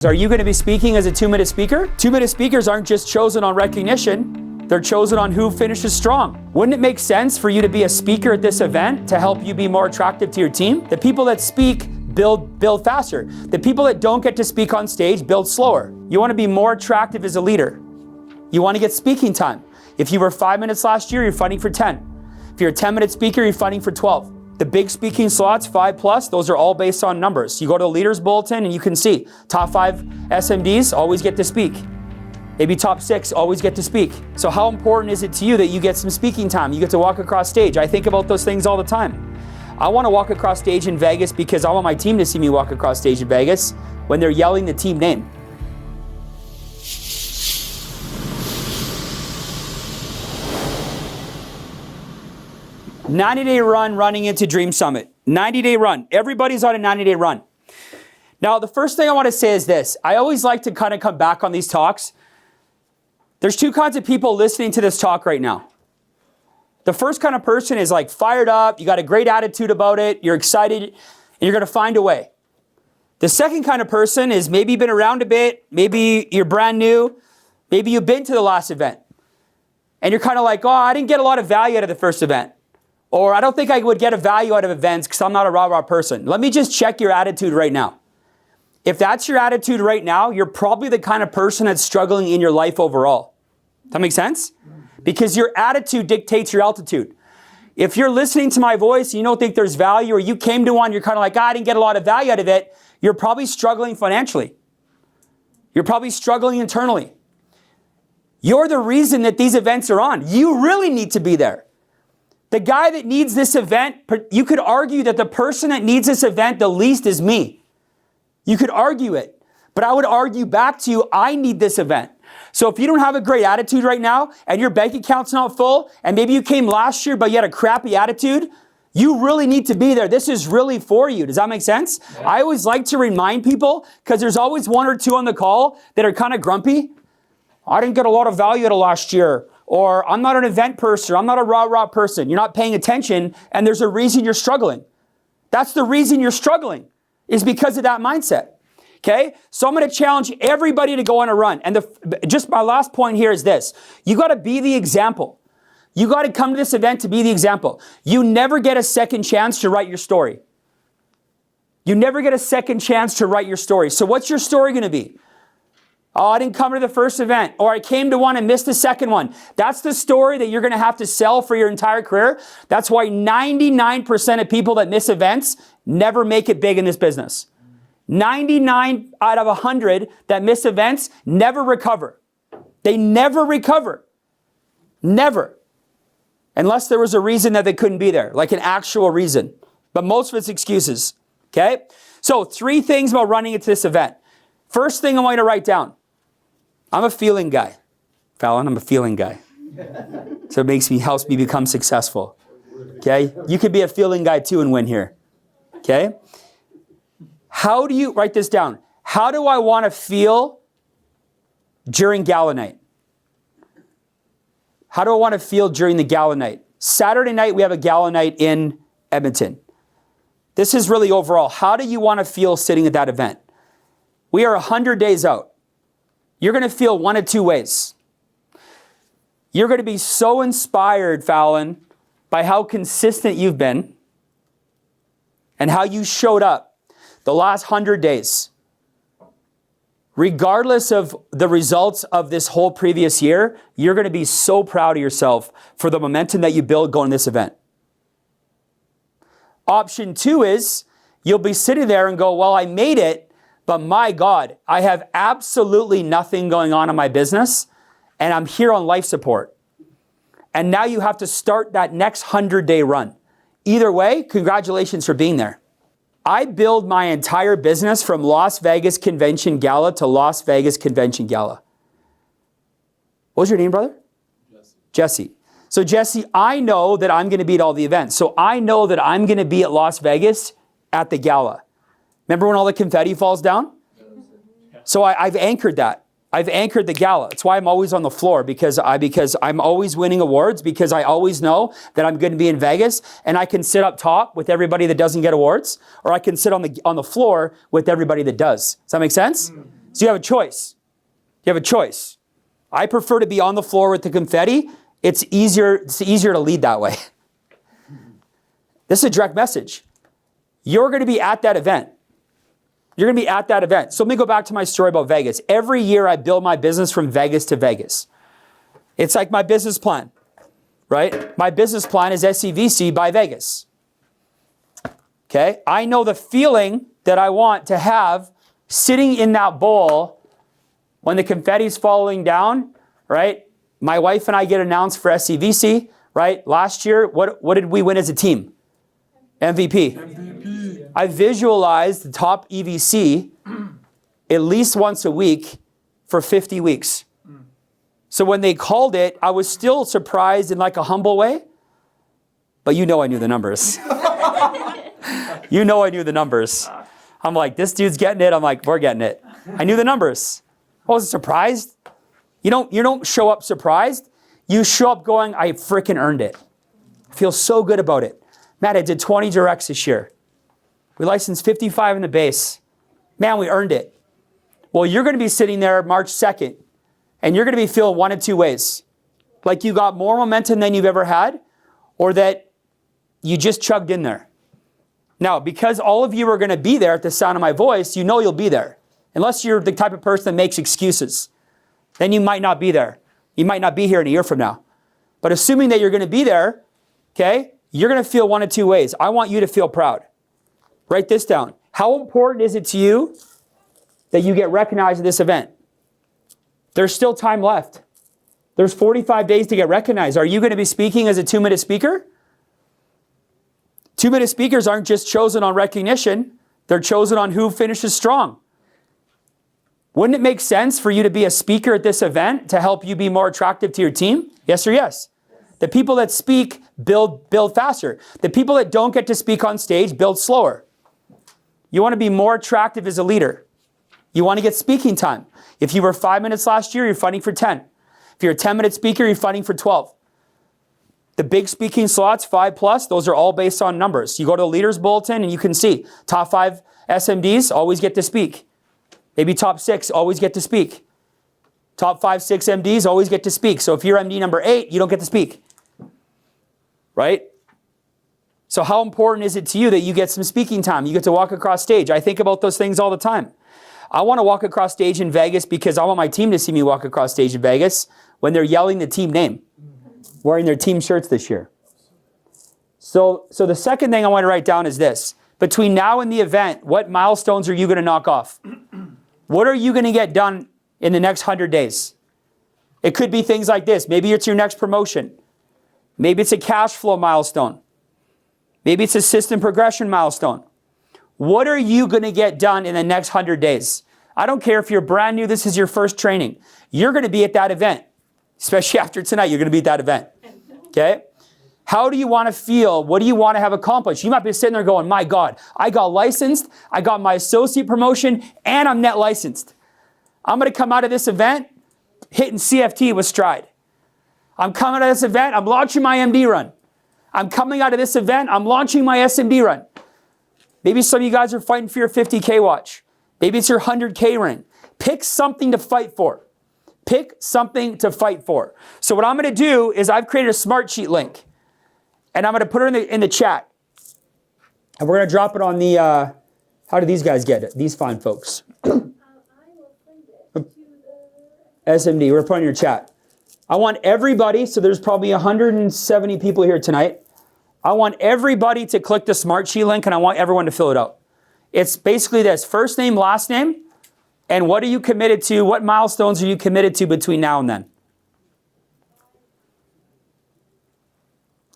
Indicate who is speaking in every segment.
Speaker 1: Are you going to be speaking as a 2-minute speaker? 2-minute speakers aren't just chosen on recognition. They're chosen on who finishes strong. Wouldn't it make sense for you to be a speaker at this event to help you be more attractive to your team? The people that speak build faster. The people that don't get to speak on stage build slower. You want to be more attractive as a leader. You want to get speaking time. If you were 5 minutes last year, you're fighting for 10. If you're a 10-minute speaker, you're fighting for 12. The big speaking slots, 5+, those are all based on numbers. You go to the leaders bulletin and you can see top 5 SMDs always get to speak. Maybe top 6 always get to speak. So how important is it to you that you get some speaking time? You get to walk across stage. I think about those things all the time. I want to walk across stage in Vegas because I want my team to see me walk across stage in Vegas when they're yelling the team name. "90-day run running into Dream Summit." 90-day run. Everybody's on a 90-day run. Now, the first thing I want to say is this. I always like to kind of come back on these talks. There's 2 kinds of people listening to this talk right now. The first kind of person is like fired up, you got a great attitude about it, you're excited, and you're going to find a way. The second kind of person is maybe you've been around a bit, maybe you're brand new, maybe you've been to the last event, and you're kind of like, oh, I didn't get a lot of value out of the first event. Or I don't think I would get a value out of events because I'm not a rah-rah person. Let me just check your attitude right now. If that's your attitude right now, you're probably the kind of person that's struggling in your life overall. Does that make sense? Because your attitude dictates your altitude. If you're listening to my voice and you don't think there's value, or you came to one, you're kind of like, I didn't get a lot of value out of it, you're probably struggling financially. You're probably struggling internally. You're the reason that these events are on. You really need to be there. The guy that needs this event, you could argue that the person that needs this event the least is me. You could argue it, but I would argue back to you, I need this event. So if you don't have a great attitude right now and your bank account's not full and maybe you came last year but you had a crappy attitude, you really need to be there. This is really for you. Does that make sense? Yeah. I always like to remind people because there's always 1 or 2 on the call that are kind of grumpy. I didn't get a lot of value out of last year. Or I'm not an event person, I'm not a rah-rah person. You're not paying attention and there's a reason you're struggling. That's the reason you're struggling, is because of that mindset. Okay? So I'm going to challenge everybody to go on a run. And just my last point here is this. You got to be the example. You got to come to this event to be the example. You never get a second chance to write your story. You never get a second chance to write your story. So what's your story going to be? Oh, I didn't come to the first event, or I came to one and missed the second one. That's the story that you're going to have to sell for your entire career. That's why 99% of people that miss events never make it big in this business. 99 out of 100 that miss events never recover. They never recover. Never. Unless there was a reason that they couldn't be there, like an actual reason. But most of it's excuses. Okay? So 3 things about running into this event. First thing I want you to write down. I'm a feeling guy. Fallon, I'm a feeling guy. So it helps me become successful. Okay? You could be a feeling guy too and win here. Okay? How do you, write this down. How do I want to feel during gala night? How do I want to feel during the gala night? Saturday night, we have a gala night in Edmonton. This is really overall. How do you want to feel sitting at that event? We are 100 days out. You're going to feel one of 2 ways. You're going to be so inspired, Fallon, by how consistent you've been and how you showed up the last 100 days. Regardless of the results of this whole previous year, you're going to be so proud of yourself for the momentum that you build going to this event. Option 2 is you'll be sitting there and go, well, I made it. But my God, I have absolutely nothing going on in my business and I'm here on life support. And now you have to start that next 100-day run. Either way, congratulations for being there. I build my entire business from Las Vegas Convention Gala to Las Vegas Convention Gala. What was your name, brother? Jesse. So Jesse, I know that I'm going to be at all the events. So I know that I'm going to be at Las Vegas at the gala. Remember when all the confetti falls down? So I've anchored that. I've anchored the gala. That's why I'm always on the floor, because I'm always winning awards, because I always know that I'm going to be in Vegas and I can sit up top with everybody that doesn't get awards, or I can sit on the floor with everybody that does. Does that make sense? So you have a choice. You have a choice. I prefer to be on the floor with the confetti. It's easier to lead that way. This is a direct message. You're going to be at that event. You're going to be at that event. So let me go back to my story about Vegas. Every year I build my business from Vegas to Vegas. It's like my business plan, right? My business plan is SCVC by Vegas. Okay? I know the feeling that I want to have sitting in that bowl when the confetti's falling down, right? My wife and I get announced for SCVC, right? Last year, what did we win as a team? MVP. I visualized the top EVC at least once a week for 50 weeks. So when they called it, I was still surprised in like a humble way, but you know I knew the numbers. You know I knew the numbers. I'm like, this dude's getting it. I'm like, we're getting it. I knew the numbers. I wasn't surprised. You don't show up surprised. You show up going, I freaking earned it. I feel so good about it. Matt, I did 20 directs this year. We licensed 55 in the base. Man, we earned it. Well, you're going to be sitting there March 2nd, and you're going to be feeling one of two ways. Like you got more momentum than you've ever had, or that you just chugged in there. Now, because all of you are going to be there at the sound of my voice, you know you'll be there. Unless you're the type of person that makes excuses. Then you might not be there. You might not be here in a year from now. But assuming that you're going to be there, okay, you're going to feel one of two ways. I want you to feel proud. Write this down. How important is it to you that you get recognized at this event? There's still time left. There's 45 days to get recognized. Are you going to be speaking as a 2-minute speaker? 2-minute speakers aren't just chosen on recognition. They're chosen on who finishes strong. Wouldn't it make sense for you to be a speaker at this event to help you be more attractive to your team? Yes or yes? The people that speak build faster. The people that don't get to speak on stage build slower. You want to be more attractive as a leader. You want to get speaking time. If you were 5 minutes last year, you're fighting for 10. If you're a 10-minute speaker, you're fighting for 12. The big speaking slots, 5+, those are all based on numbers. You go to the Leaders Bulletin and you can see top 5 SMDs always get to speak. Maybe top 6 always get to speak. Top 5, 6 MDs always get to speak. So if you're MD number 8, you don't get to speak. Right? So how important is it to you that you get some speaking time? You get to walk across stage. I think about those things all the time. I want to walk across stage in Vegas because I want my team to see me walk across stage in Vegas when they're yelling the team name, wearing their team shirts this year. So the second thing I want to write down is this. Between now and the event, what milestones are you going to knock off? What are you going to get done in the next 100 days? It could be things like this. Maybe it's your next promotion. Maybe it's a cash flow milestone. Maybe it's a system progression milestone. What are you going to get done in the next 100 days? I don't care if you're brand new, this is your first training. You're going to be at that event. Especially after tonight, you're going to be at that event. Okay? How do you want to feel? What do you want to have accomplished? You might be sitting there going, my God, I got licensed, I got my associate promotion, and I'm net licensed. I'm going to come out of this event hitting CFT with stride. I'm coming out of this event, I'm launching my MD run. I'm coming out of this event, I'm launching my SMD run. Maybe some of you guys are fighting for your 50K watch. Maybe it's your 100K ring. Pick something to fight for. Pick something to fight for. So what I'm going to do is I've created a smart sheet link. And I'm going to put it in the chat. And we're going to drop it on the, how do these guys get it? These fine folks.
Speaker 2: I will send it to the
Speaker 1: SMD, we're putting in your chat. I want everybody, so there's probably 170 people here tonight. I want everybody to click the smart sheet link and I want everyone to fill it out. It's basically this, first name, last name, and what are you committed to? What milestones are you committed to between now and then?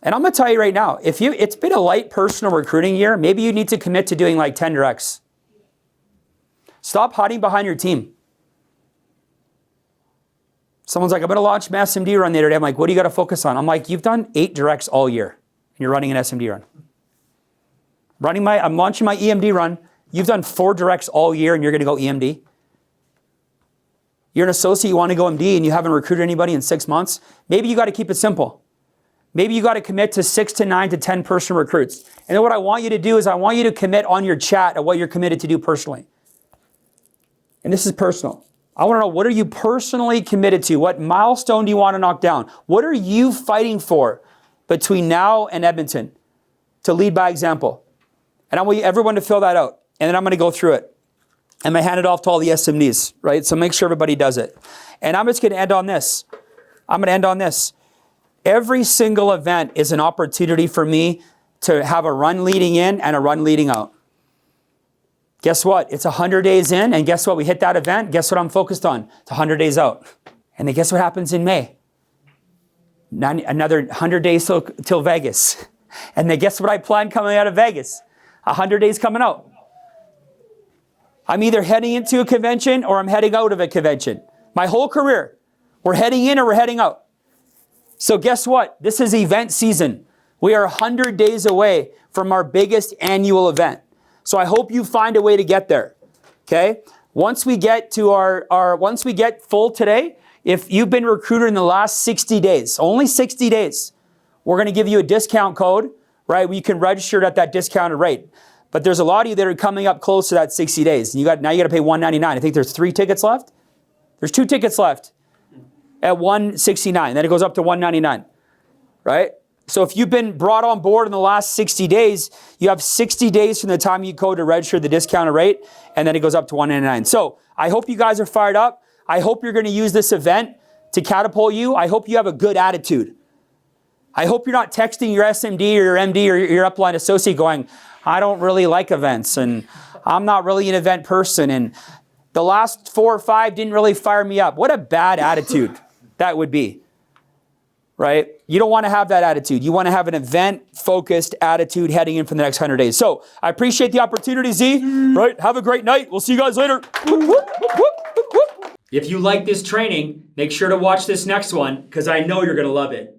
Speaker 1: And I'm going to tell you right now, it's been a light personal recruiting year, maybe you need to commit to doing like 10 directs. Stop hiding behind your team. Someone's like, I'm going to launch my SMD run the other day. I'm like, what do you got to focus on? I'm like, you've done 8 directs all year, and you're running an SMD run. I'm launching my EMD run. You've done 4 directs all year, and you're going to go EMD. You're an associate, you want to go MD, and you haven't recruited anybody in 6 months. Maybe you got to keep it simple. Maybe you got to commit to 6 to 9 to 10 personal recruits. And then what I want you to do is I want you to commit on your chat at what you're committed to do personally. And this is personal. I want to know, what are you personally committed to? What milestone do you want to knock down? What are you fighting for between now and Edmonton to lead by example? And I want everyone to fill that out. And then I'm going to go through it. I'm going to hand it off to all the SMDs, right? So make sure everybody does it. And I'm just going to end on this. Every single event is an opportunity for me to have a run leading in and a run leading out. Guess what? It's 100 days in, and guess what? We hit that event. Guess what I'm focused on? It's 100 days out. And then guess what happens in May? Another 100 days till Vegas. And then guess what I plan coming out of Vegas? 100 days coming out. I'm either heading into a convention or I'm heading out of a convention. My whole career, we're heading in or we're heading out. So guess what? This is event season. We are 100 days away from our biggest annual event. So I hope you find a way to get there, okay? Once we get to once we get full today, if you've been recruited in the last 60 days, only 60 days, we're going to give you a discount code, right? Where you can register at that discounted rate. But there's a lot of you that are coming up close to that 60 days. Now you got to pay $199. I think there's 3 tickets left. There's 2 tickets left at $169. Then it goes up to $199, right? So if you've been brought on board in the last 60 days, you have 60 days from the time you go to register the discounted rate, and then it goes up to $199. So I hope you guys are fired up. I hope you're going to use this event to catapult you. I hope you have a good attitude. I hope you're not texting your SMD or your MD or your upline associate going, I don't really like events, and I'm not really an event person, and the last 4 or 5 didn't really fire me up. What a bad attitude that would be. Right? You don't want to have that attitude. You want to have an event-focused attitude heading in for the next 100 days. So I appreciate the opportunity, Z. Right? Have a great night. We'll see you guys later. If you like this training, make sure to watch this next one because I know you're going to love it.